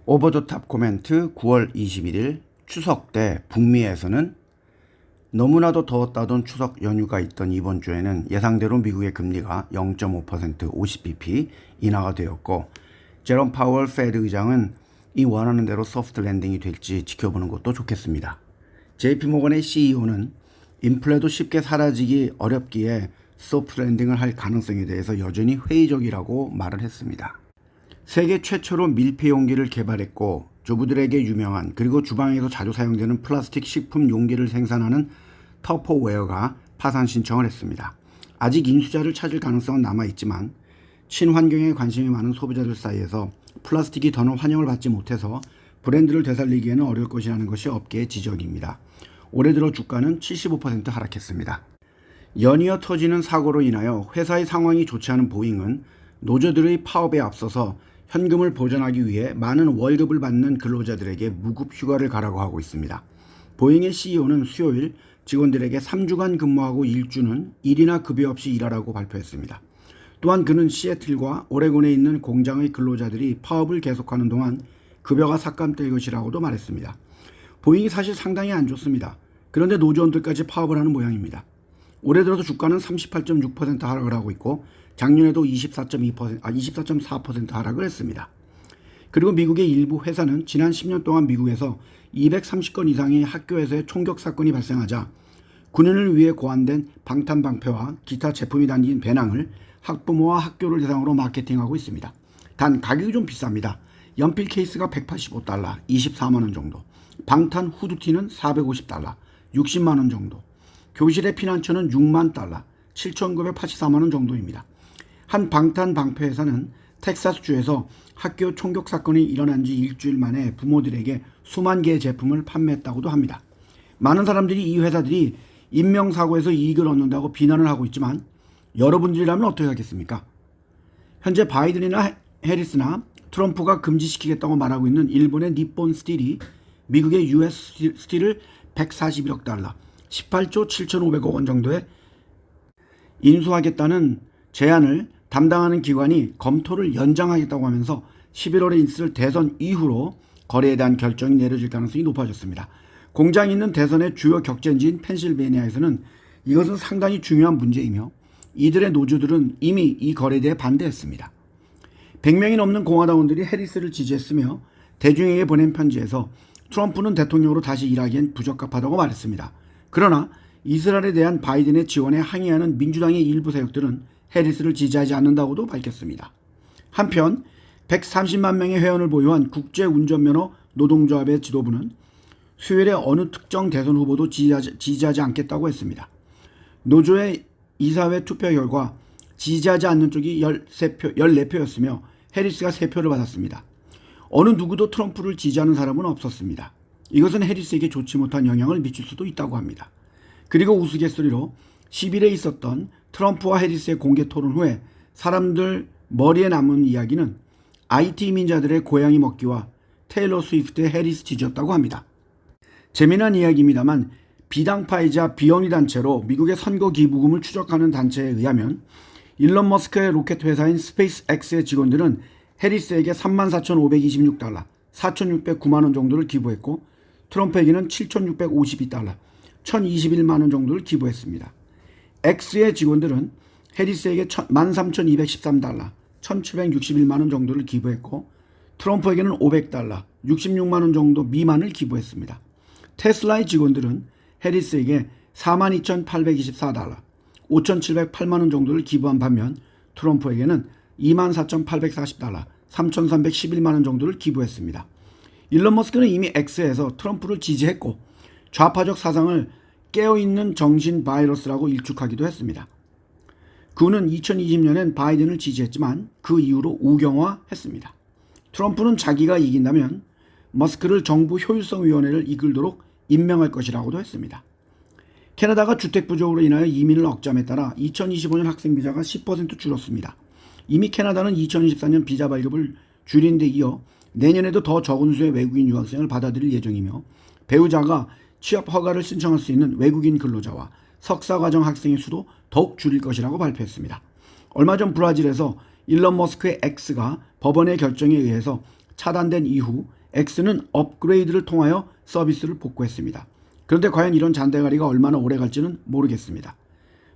오버 더 탑 코멘트 9월 21일 추석 때 북미에서는 너무나도 더웠다던 추석 연휴가 있던 이번 주에는 예상대로 미국의 금리가 0.5% 50bp 인하가 되었고, 제롬 파월 페드 의장은 이 원하는 대로 소프트 랜딩이 될지 지켜보는 것도 좋겠습니다. JP모건의 CEO는 인플레도 쉽게 사라지기 어렵기에 소프트 랜딩을 할 가능성에 대해서 여전히 회의적이라고 말을 했습니다. 세계 최초로 밀폐 용기를 개발했고 주부들에게 유명한, 그리고 주방에서 자주 사용되는 플라스틱 식품 용기를 생산하는 터퍼웨어가 파산 신청을 했습니다. 아직 인수자를 찾을 가능성은 남아있지만 친환경에 관심이 많은 소비자들 사이에서 플라스틱이 더는 환영을 받지 못해서 브랜드를 되살리기에는 어려울 것이라는 것이 업계의 지적입니다. 올해 들어 주가는 75% 하락했습니다. 연이어 터지는 사고로 인하여 회사의 상황이 좋지 않은 보잉은 노조들의 파업에 앞서서 현금을 보전하기 위해 많은 월급을 받는 근로자들에게 무급 휴가를 가라고 하고 있습니다. 보잉의 CEO는 수요일 직원들에게 3주간 근무하고 일주는 일이나 급여 없이 일하라고 발표했습니다. 또한 그는 시애틀과 오레곤에 있는 공장의 근로자들이 파업을 계속하는 동안 급여가 삭감될 것이라고도 말했습니다. 보잉이 사실 상당히 안 좋습니다. 그런데 노조원들까지 파업을 하는 모양입니다. 올해 들어서 주가는 38.6% 하락을 하고 있고 작년에도 24.4% 하락을 했습니다. 그리고 미국의 일부 회사는 지난 10년 동안 미국에서 230건 이상의 학교에서의 총격 사건이 발생하자 군인을 위해 고안된 방탄방패와 기타 제품이 담긴 배낭을 학부모와 학교를 대상으로 마케팅하고 있습니다. 단 가격이 좀 비쌉니다. 연필 케이스가 $185, 24만원 정도, 방탄 후드티는 $450, 60만원 정도, 교실의 피난처는 $6만, 7,984만원 정도입니다. 한 방탄방패 회사는 텍사스주에서 학교 총격 사건이 일어난 지 일주일 만에 부모들에게 수만 개의 제품을 판매했다고도 합니다. 많은 사람들이 이 회사들이 인명사고에서 이익을 얻는다고 비난을 하고 있지만 여러분들이라면 어떻게 하겠습니까? 현재 바이든이나 해리스나 트럼프가 금지시키겠다고 말하고 있는 일본의 니폰 스틸이 미국의 US 스틸을 $141억, 18조 7,500억 원 정도에 인수하겠다는 제안을 담당하는 기관이 검토를 연장하겠다고 하면서 11월에 있을 대선 이후로 거래에 대한 결정이 내려질 가능성이 높아졌습니다. 공장이 있는 대선의 주요 격전지인 펜실베니아에서는 이것은 상당히 중요한 문제이며 이들의 노조들은 이미 이 거래에 대해 반대했습니다. 100명이 넘는 공화당원들이 해리스를 지지했으며 대중에게 보낸 편지에서 트럼프는 대통령으로 다시 일하기엔 부적합하다고 말했습니다. 그러나 이스라엘에 대한 바이든의 지원에 항의하는 민주당의 일부 세력들은 해리스를 지지하지 않는다고도 밝혔습니다. 한편 130만 명의 회원을 보유한 국제운전면허 노동조합의 지도부는 수요일에 어느 특정 대선 후보도 지지하지 않겠다고 했습니다. 노조의 이사회 투표 결과 지지하지 않는 쪽이 14표였으며 해리스가 3표를 받았습니다. 어느 누구도 트럼프를 지지하는 사람은 없었습니다. 이것은 해리스에게 좋지 못한 영향을 미칠 수도 있다고 합니다. 그리고 우스갯소리로 10일에 있었던 트럼프와 해리스의 공개 토론 후에 사람들 머리에 남은 이야기는 IT 이민자들의 고양이 먹기와 테일러 스위프트의 해리스 지지였다고 합니다. 재미난 이야기입니다만 비당파이자 비영리 단체로 미국의 선거 기부금을 추적하는 단체에 의하면 일론 머스크의 로켓 회사인 스페이스X의 직원들은 해리스에게 34,526달러, 4,609만원 정도를 기부했고 트럼프에게는 7,652달러, 1,021만원 정도를 기부했습니다. X의 직원들은 해리스에게 13,213달러, 1,761만원 정도를 기부했고 트럼프에게는 500달러, 66만원 정도 미만을 기부했습니다. 테슬라의 직원들은 해리스에게 42,824달러, 5,708만원 정도를 기부한 반면 트럼프에게는 24,840달러, 3,311만원 정도를 기부했습니다. 일론 머스크는 이미 X에서 트럼프를 지지했고 좌파적 사상을 깨어있는 정신 바이러스라고 일축하기도 했습니다. 그는 2020년엔 바이든을 지지했지만 그 이후로 우경화했습니다. 트럼프는 자기가 이긴다면 머스크를 정부 효율성위원회를 이끌도록 임명할 것이라고도 했습니다. 캐나다가 주택 부족으로 인하여 이민을 억제함에 따라 2025년 학생 비자가 10% 줄었습니다. 이미 캐나다는 2024년 비자 발급을 줄인 데 이어 내년에도 더 적은 수의 외국인 유학생을 받아들일 예정이며 배우자가 취업 허가를 신청할 수 있는 외국인 근로자와 석사과정 학생의 수도 더욱 줄일 것이라고 발표했습니다. 얼마 전 브라질에서 일론 머스크의 X가 법원의 결정에 의해서 차단된 이후 X는 업그레이드를 통하여 서비스를 복구했습니다. 그런데 과연 이런 잔대가리가 얼마나 오래 갈지는 모르겠습니다.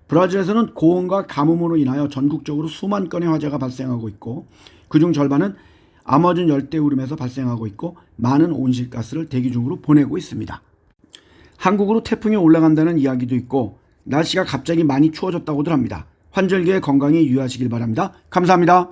브라질에서는 고온과 가뭄으로 인하여 전국적으로 수만 건의 화재가 발생하고 있고 그중 절반은 아마존 열대우림에서 발생하고 있고 많은 온실가스를 대기 중으로 보내고 있습니다. 한국으로 태풍이 올라간다는 이야기도 있고 날씨가 갑자기 많이 추워졌다고들 합니다. 환절기에 건강에 유의하시길 바랍니다. 감사합니다.